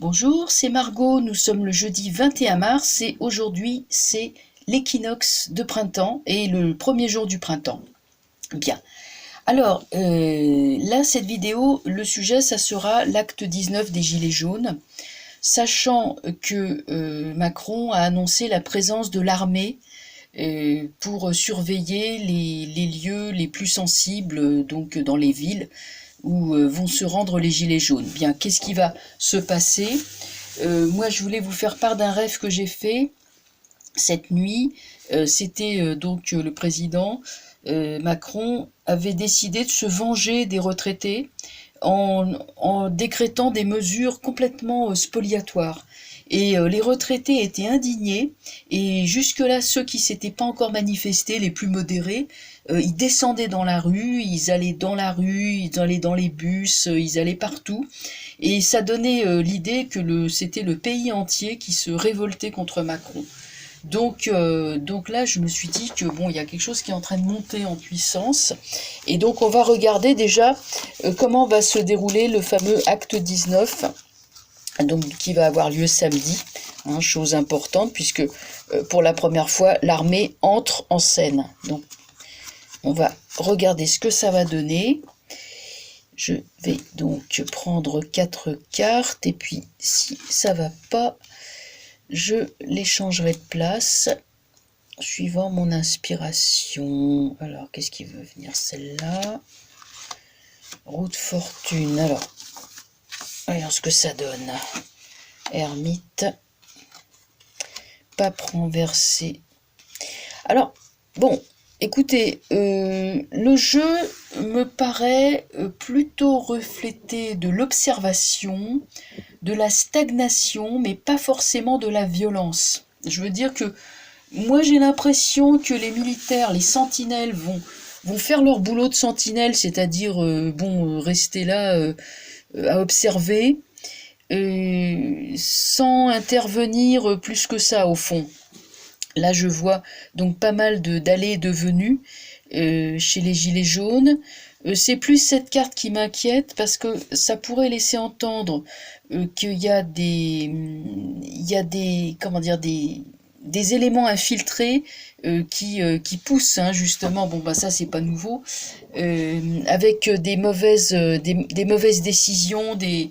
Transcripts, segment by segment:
Bonjour, c'est Margot, nous sommes le jeudi 21 mars et aujourd'hui c'est l'équinoxe de printemps et le premier jour du printemps. Bien, alors là cette vidéo, le sujet ça sera l'acte 19 des Gilets jaunes, sachant que Macron a annoncé la présence de l'armée pour surveiller les lieux les plus sensibles donc dans les villes où vont se rendre les Gilets jaunes. Bien, qu'est-ce qui va se passer? Moi, je voulais vous faire part d'un rêve que j'ai fait cette nuit. C'était donc le président Macron avait décidé de se venger des retraités en décrétant des mesures complètement spoliatoires. Et les retraités étaient indignés, et jusque-là, ceux qui s'étaient pas encore manifestés, les plus modérés, ils descendaient dans la rue, ils allaient dans la rue, ils allaient dans les bus, ils allaient partout, et ça donnait l'idée que c'était le pays entier qui se révoltait contre Macron. Donc là, je me suis dit que bon, il y a quelque chose qui est en train de monter en puissance, et donc on va regarder déjà comment va se dérouler le fameux acte 19, donc qui va avoir lieu samedi, chose importante puisque pour la première fois l'armée entre en scène. Donc on va regarder ce que ça va donner. Je vais donc prendre 4 cartes et puis si ça va pas, je les changerai de place suivant mon inspiration. Alors qu'est-ce qui veut venir? Celle-là. Roue de fortune. Alors voyons ce que ça donne. Ermite. Pape renversé. Alors, bon, écoutez, le jeu me paraît plutôt refléter de l'observation, de la stagnation, mais pas forcément de la violence. Je veux dire que moi j'ai l'impression que les militaires, les sentinelles vont faire leur boulot de sentinelle, c'est-à-dire rester là à observer, sans intervenir plus que ça au fond. Là je vois donc pas mal d'allées et de venues chez les Gilets jaunes. C'est plus cette carte qui m'inquiète parce que ça pourrait laisser entendre qu'il y a des éléments infiltrés qui poussent justement, ça c'est pas nouveau, avec des mauvaises décisions, il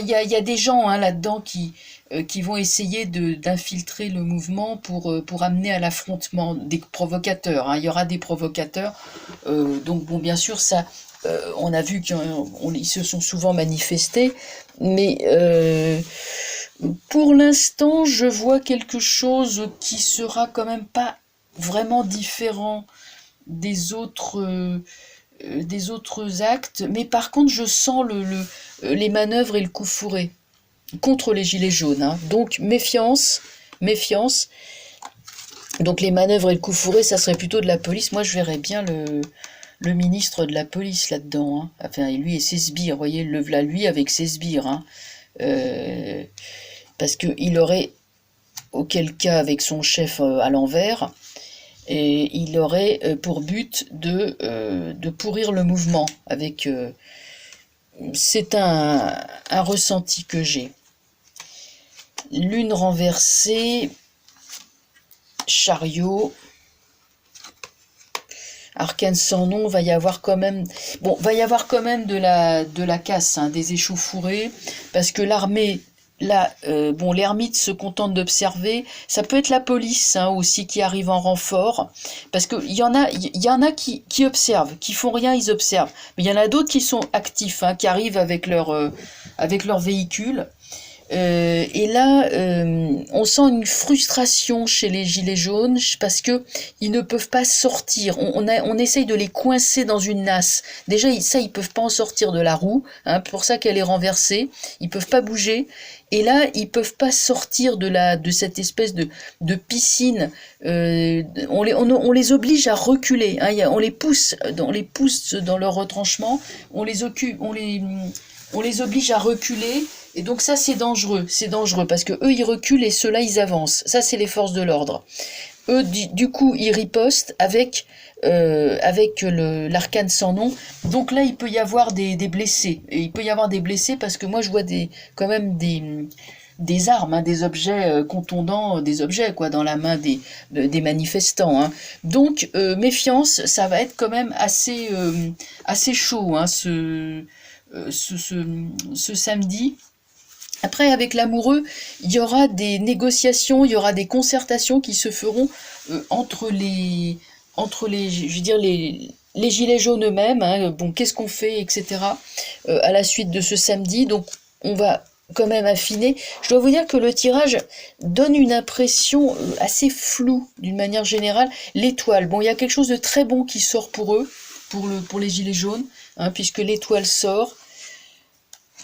y a des gens là-dedans qui vont essayer d'infiltrer le mouvement pour amener à l'affrontement, des provocateurs, il y aura des provocateurs, donc bien sûr ça, on a vu qu'ils se sont souvent manifestés, mais pour l'instant je vois quelque chose qui sera quand même pas vraiment différent des autres actes, mais par contre je sens les manœuvres et le coup fourré contre les Gilets jaunes, donc méfiance. Donc les manœuvres et le coup fourré, ça serait plutôt de la police. Moi je verrais bien le ministre de la police là-dedans, enfin lui et ses sbires, vous voyez, le voilà lui avec ses sbires, parce qu'il aurait, auquel cas avec son chef à l'envers, et il aurait pour but de pourrir le mouvement. C'est un ressenti que j'ai. Lune renversée, chariot, arcane sans nom, va y avoir quand même de la casse, des échauffourées, parce que l'armée, là, l'ermite se contente d'observer. Ça peut être la police aussi qui arrive en renfort, parce qu'il y en a qui observent, qui font rien, ils observent. Mais il y en a d'autres qui sont actifs, qui arrivent avec leur véhicule. Et là, on sent une frustration chez les Gilets jaunes parce que ils ne peuvent pas sortir. On essaye de les coincer dans une nasse. Déjà, ils peuvent pas en sortir de la roue, pour ça qu'elle est renversée. Ils peuvent pas bouger. Et là, ils peuvent pas sortir de cette espèce de piscine. On les oblige à reculer. On les pousse dans leur retranchement. On les oblige à reculer. Et donc ça c'est dangereux parce que eux ils reculent et ceux-là ils avancent. Ça c'est les forces de l'ordre. eux, du coup, ils ripostent avec l'arcane sans nom. Donc là, il peut y avoir des blessés. Et il peut y avoir des blessés parce que moi, je vois quand même des armes, hein, des objets contondants, des objets quoi, dans la main des manifestants. Hein. Donc, méfiance, ça va être quand même assez chaud hein, ce samedi. Après, avec l'amoureux, il y aura des négociations, il y aura des concertations qui se feront entre les, je veux dire, les gilets jaunes eux-mêmes. Hein, bon, qu'est-ce qu'on fait, etc. À la suite de ce samedi. Donc, on va quand même affiner. Je dois vous dire que le tirage donne une impression assez floue, d'une manière générale. L'étoile, bon, il y a quelque chose de très bon qui sort pour eux, pour les gilets jaunes, hein, puisque l'étoile sort.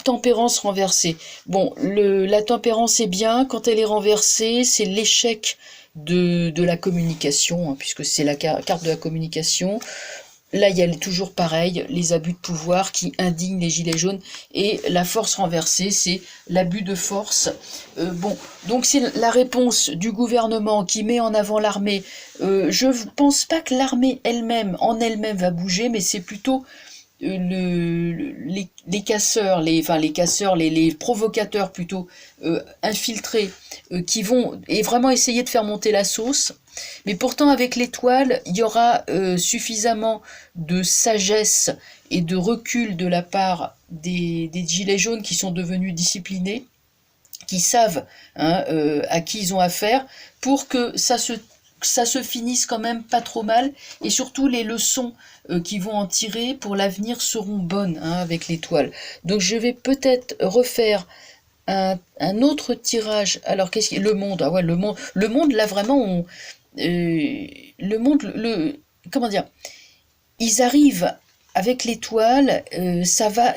Tempérance renversée. Bon, la tempérance est bien, quand elle est renversée, c'est l'échec de la communication, hein, puisque c'est la carte de la communication. Là, il y a toujours pareil, les abus de pouvoir qui indignent les gilets jaunes, et la force renversée, c'est l'abus de force. Bon, donc c'est la réponse du gouvernement qui met en avant l'armée. Je ne pense pas que l'armée elle-même, en elle-même, va bouger, mais c'est plutôt les casseurs, les provocateurs plutôt infiltrés qui vont vraiment essayer de faire monter la sauce. Mais pourtant avec l'étoile, il y aura suffisamment de sagesse et de recul de la part des gilets jaunes qui sont devenus disciplinés, qui savent hein, à qui ils ont affaire, pour que ça se finisse quand même pas trop mal, et surtout les leçons qu'ils vont en tirer pour l'avenir seront bonnes hein, avec l'étoile. Donc je vais peut-être refaire un autre tirage. Alors qu'est-ce qui le monde? Ah ouais, le monde là vraiment le monde comment dire? Ils arrivent avec l'étoile, ça va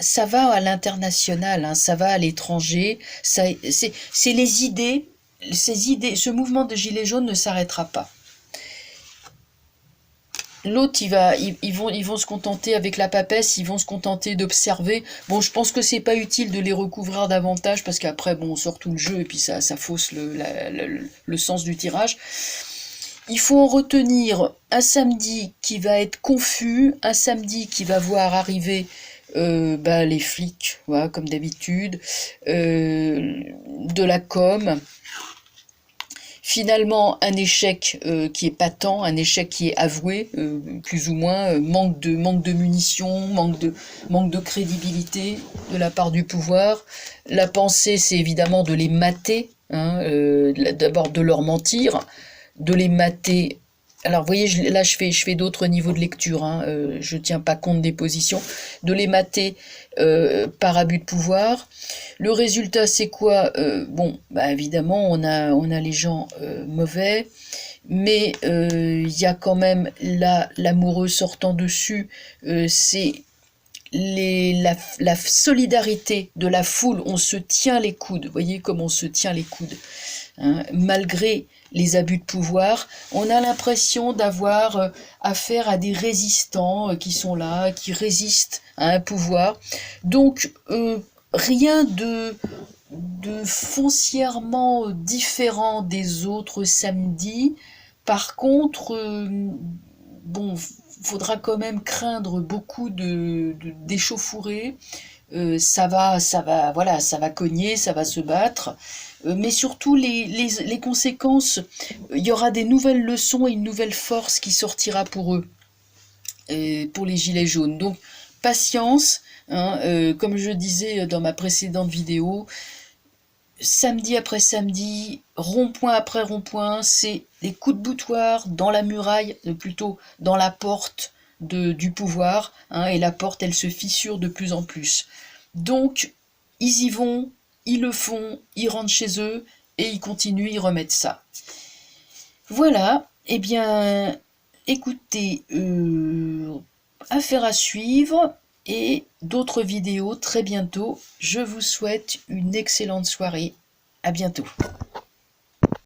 à l'international, hein, ça va à l'étranger, c'est les idées, ces idées, ce mouvement de gilets jaunes ne s'arrêtera pas. L'autre, ils vont se contenter avec la papesse, ils vont se contenter d'observer. Bon, je pense que c'est pas utile de les recouvrir davantage parce qu'après, bon, on sort tout le jeu et puis ça fausse le sens du tirage. Il faut en retenir un samedi qui va être confus, un samedi qui va voir arriver les flics, voilà, comme d'habitude, de la com. Finalement, un échec qui est patent, un échec qui est avoué, plus ou moins, manque de munitions, manque de crédibilité de la part du pouvoir. La pensée, c'est évidemment de les mater, hein, d'abord de leur mentir, de les mater. Alors, vous voyez, là, je fais d'autres niveaux de lecture, hein, je tiens pas compte des positions, de les mater par abus de pouvoir. Le résultat, c'est quoi? Bon, bah, évidemment, on a les gens mauvais, mais il y a quand même l'amoureux sortant dessus, c'est la solidarité de la foule, on se tient les coudes, vous voyez comme on se tient les coudes, hein, malgré les abus de pouvoir, on a l'impression d'avoir affaire à des résistants qui sont là, qui résistent à un pouvoir. Donc, rien de foncièrement différent des autres samedis. Par contre, bon, faudra quand même craindre beaucoup d'échauffourées. Voilà, ça va cogner, ça va se battre. Mais surtout les conséquences, il y aura des nouvelles leçons et une nouvelle force qui sortira pour eux, pour les gilets jaunes. Donc, patience, hein, comme je disais dans ma précédente vidéo, samedi après samedi, rond-point après rond-point, c'est des coups de boutoir dans la muraille, plutôt dans la porte du pouvoir, hein, et la porte, elle se fissure de plus en plus. Donc, ils y vont, ils le font, ils rentrent chez eux, et ils continuent, ils remettent ça. Voilà, eh bien, écoutez, affaire à suivre, et d'autres vidéos très bientôt. Je vous souhaite une excellente soirée. À bientôt.